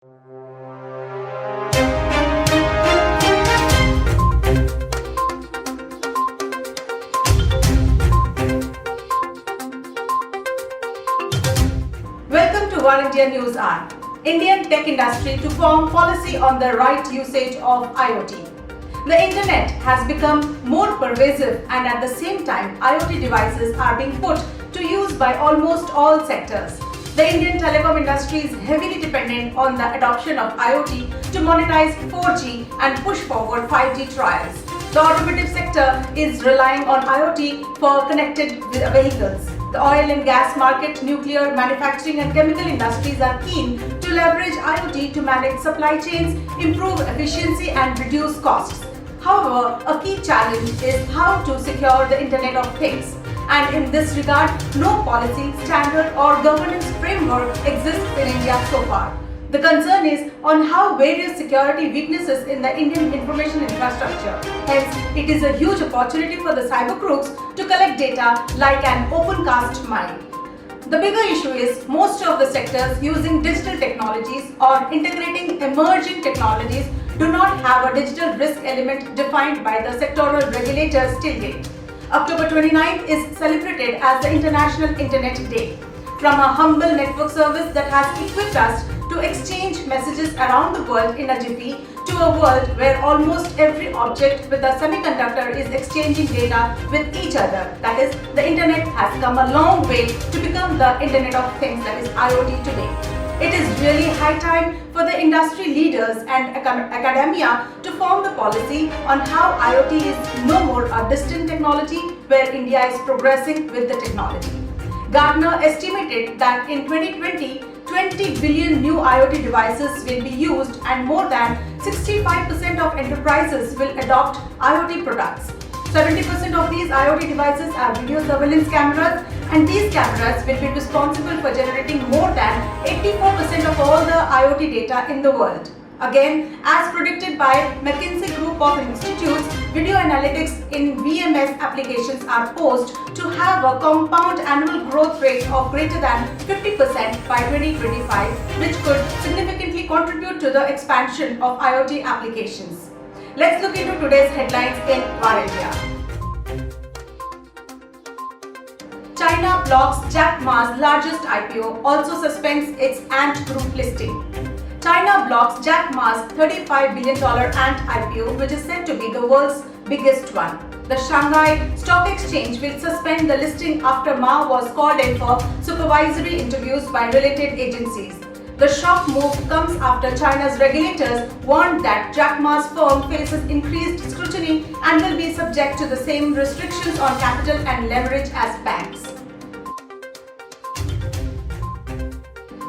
Welcome to One India News Hour. Indian tech industry to form policy on the right usage of IoT. The internet has become more pervasive, and at the same time IoT devices are being put to use by almost all sectors. The Indian telecom industry is heavily dependent on the adoption of IoT to monetize 4G and push forward 5G trials. The automotive sector is relying on IoT for connected vehicles. The oil and gas market, nuclear, manufacturing and chemical industries are keen to leverage IoT to manage supply chains, improve efficiency and reduce costs. However, a key challenge is how to secure the Internet of Things. And in this regard, no policy, standard or governance framework exists in India so far. The concern is on how various security weaknesses in the Indian information infrastructure. Hence, it is a huge opportunity for the cyber crooks to collect data like an open cast mine. The bigger issue is most of the sectors using digital technologies or integrating emerging technologies do not have a digital risk element defined by the sectoral regulators till date. October 29th is celebrated as the International Internet Day. From a humble network service that has equipped us to exchange messages around the world in a jiffy to a world where almost every object with a semiconductor is exchanging data with each other. That is, the internet has come a long way to become the Internet of Things, that is IoT today. It is really high time for the industry leaders and academia to form the policy on how IoT is no more a distant technology where India is progressing with the technology. Gartner estimated that in 2020, 20 billion new IoT devices will be used and more than 65% of enterprises will adopt IoT products. 70% of these IoT devices are video surveillance cameras, and these cameras will be responsible for generating more than 84% of all the IoT data in the world. Again, as predicted by McKinsey Group of Institutes, video analytics in VMS applications are poised to have a compound annual growth rate of greater than 50% by 2025, which could significantly contribute to the expansion of IoT applications. Let's look into today's headlines in One India. China blocks Jack Ma's largest IPO, also suspends its Ant Group listing. China blocks Jack Ma's $35 billion Ant IPO, which is said to be the world's biggest one. The Shanghai Stock Exchange will suspend the listing after Ma was called in for supervisory interviews by related agencies. The shock move comes after China's regulators warned that Jack Ma's firm faces increased scrutiny and will be subject to the same restrictions on capital and leverage as banks.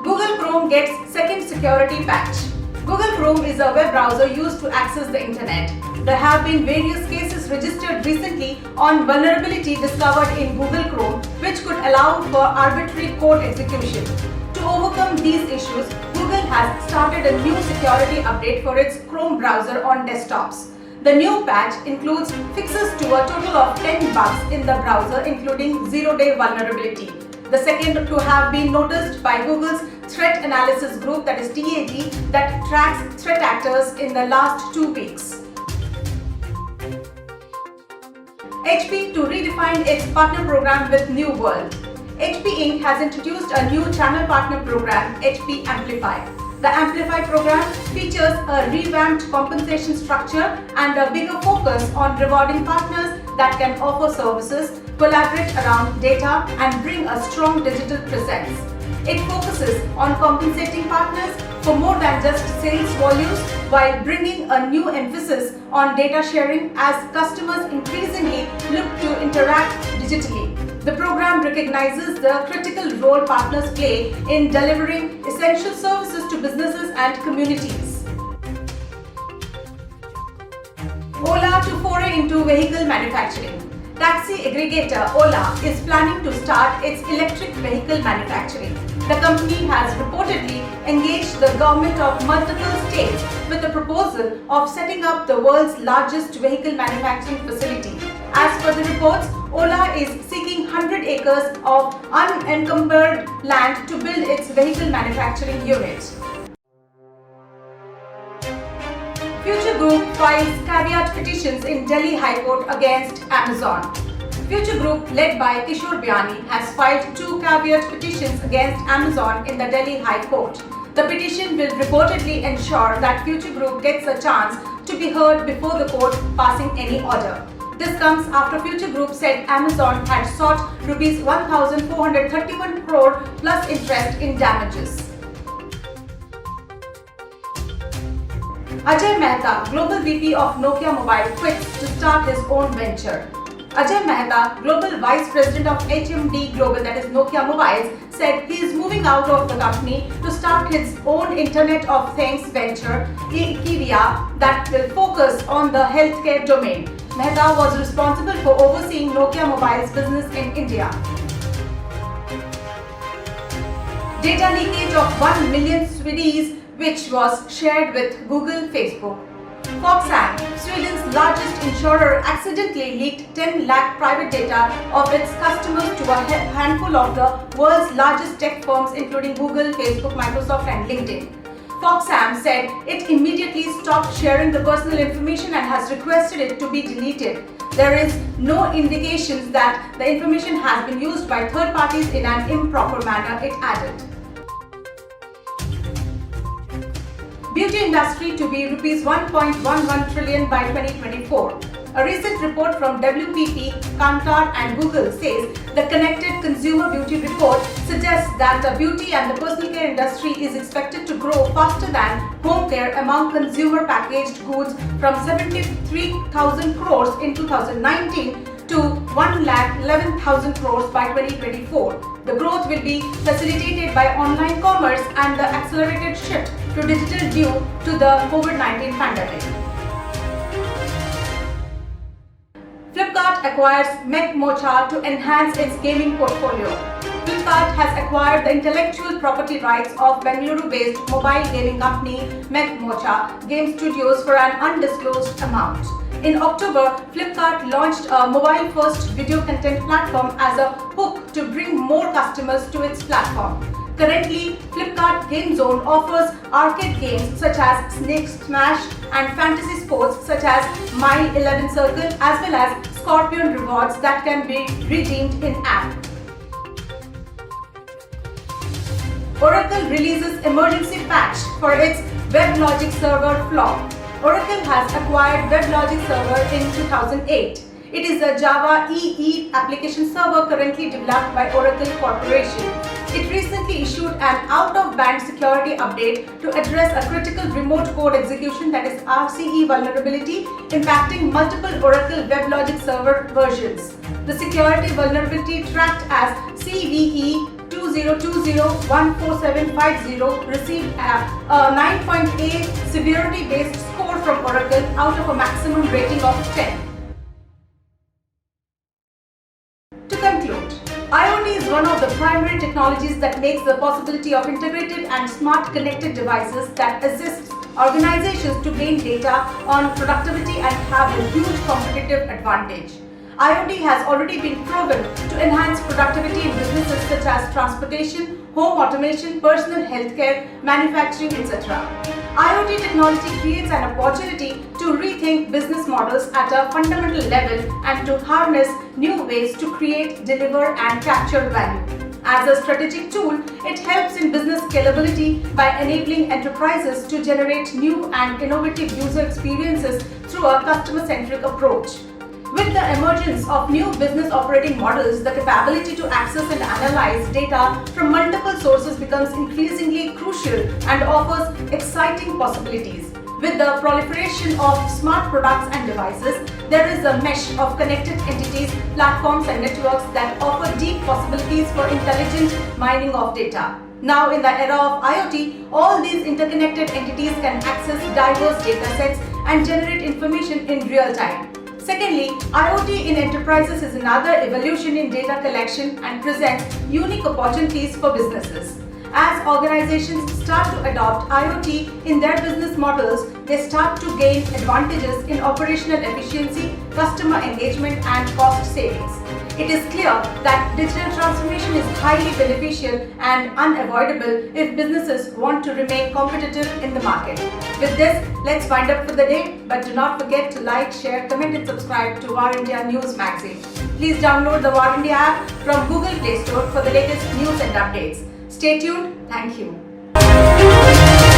Google Chrome gets second security patch. Google Chrome is a web browser used to access the internet. There have been various cases registered recently on vulnerability discovered in Google Chrome, which could allow for arbitrary code execution. To overcome these issues, Google has started a new security update for its Chrome browser on desktops. The new patch includes fixes to a total of 10 bugs in the browser, including zero-day vulnerability. The second to have been noticed by Google's Threat Analysis Group, that is TAG, that tracks threat actors in the last 2 weeks. HP to redefine its partner program with New World. HP Inc. has introduced a new channel partner program, HP Amplify. The Amplify program features a revamped compensation structure and a bigger focus on rewarding partners that can offer services, collaborate around data, and bring a strong digital presence. It focuses on compensating partners for more than just sales volumes while bringing a new emphasis on data sharing as customers increasingly look to interact digitally. The program recognizes the critical role partners play in delivering essential services to businesses and communities. Ola to foray into vehicle manufacturing. Taxi aggregator Ola is planning to start its electric vehicle manufacturing. The company has reportedly engaged the government of multiple states with a proposal of setting up the world's largest vehicle manufacturing facility. As per the reports, Ola is seeking 100 acres of unencumbered land to build its vehicle manufacturing unit. Group files caveat petitions in Delhi High Court against Amazon. Future Group, led by Kishore Biani, has filed 2 caveat petitions against Amazon in the Delhi High Court. The petition will reportedly ensure that Future Group gets a chance to be heard before the court passing any order. This comes after Future Group said Amazon had sought Rs 1,431 crore plus interest in damages. Ajay Mehta, Global VP of Nokia Mobile, quits to start his own venture. Ajay Mehta, Global Vice President of HMD Global, that is Nokia Mobiles, said he is moving out of the company to start his own Internet of Things venture, Ekidia, that will focus on the healthcare domain. Mehta was responsible for overseeing Nokia Mobile's business in India. Data leakage of 1 million Swedes, which was shared with Google, Facebook. Folksam, Sweden's largest insurer, accidentally leaked 10 lakh private data of its customers to a handful of the world's largest tech firms including Google, Facebook, Microsoft and LinkedIn. Folksam said it immediately stopped sharing the personal information and has requested it to be deleted. There is no indications that the information has been used by third parties in an improper manner, it added. Beauty industry to be Rs 1.11 trillion by 2024. A recent report from WPP, Kantar and Google says the Connected Consumer Beauty Report suggests that the beauty and the personal care industry is expected to grow faster than home care among consumer packaged goods from 73,000 crores in 2019 to 1,11,000 crores by 2024. The growth will be facilitated by online commerce and the accelerated shift to digital due to the COVID-19 pandemic. Flipkart acquires Mech Mocha to enhance its gaming portfolio. Flipkart has acquired the intellectual property rights of Bengaluru-based mobile gaming company Mech Mocha Game Studios for an undisclosed amount. In October, Flipkart launched a mobile-first video content platform as a hook to bring more customers to its platform. Currently, Flipkart Game Zone offers arcade games such as Snake Smash and fantasy sports such as Mile 11 Circle as well as Scorpion rewards that can be redeemed in-app. Oracle releases emergency patch for its WebLogic server flop. Oracle has acquired WebLogic server in 2008. It is a Java EE application server currently developed by Oracle Corporation. It recently issued an out-of-band security update to address a critical remote code execution, that is RCE vulnerability, impacting multiple Oracle WebLogic server versions. The security vulnerability, tracked as CVE 2020-14750, received a 9.8 severity-based score from Oracle out of a maximum rating of 10. To conclude, IoT is one of the primary technologies that makes the possibility of integrated and smart connected devices that assist organizations to gain data on productivity and have a huge competitive advantage. IoT has already been proven to enhance productivity in businesses such as transportation, home automation, personal healthcare, manufacturing, etc. IoT technology creates an opportunity to rethink business models at a fundamental level and to harness new ways to create, deliver, and capture value. As a strategic tool, it helps in business scalability by enabling enterprises to generate new and innovative user experiences through a customer-centric approach. With the emergence of new business operating models, the capability to access and analyze data from multiple sources becomes increasingly crucial and offers exciting possibilities. With the proliferation of smart products and devices, there is a mesh of connected entities, platforms and networks that offer deep possibilities for intelligent mining of data. Now, in the era of IoT, all these interconnected entities can access diverse data sets and generate information in real time. Secondly, IoT in enterprises is another evolution in data collection and presents unique opportunities for businesses. As organizations start to adopt IoT in their business models, they start to gain advantages in operational efficiency, customer engagement, and cost savings. it is clear that digital transformation is highly beneficial and unavoidable if businesses want to remain competitive in the market. With this, let's wind up for the day, but do not forget to like, share, comment and subscribe to War India News magazine. Please download the War India app from Google Play Store for the latest news and updates. Stay tuned. Thank you.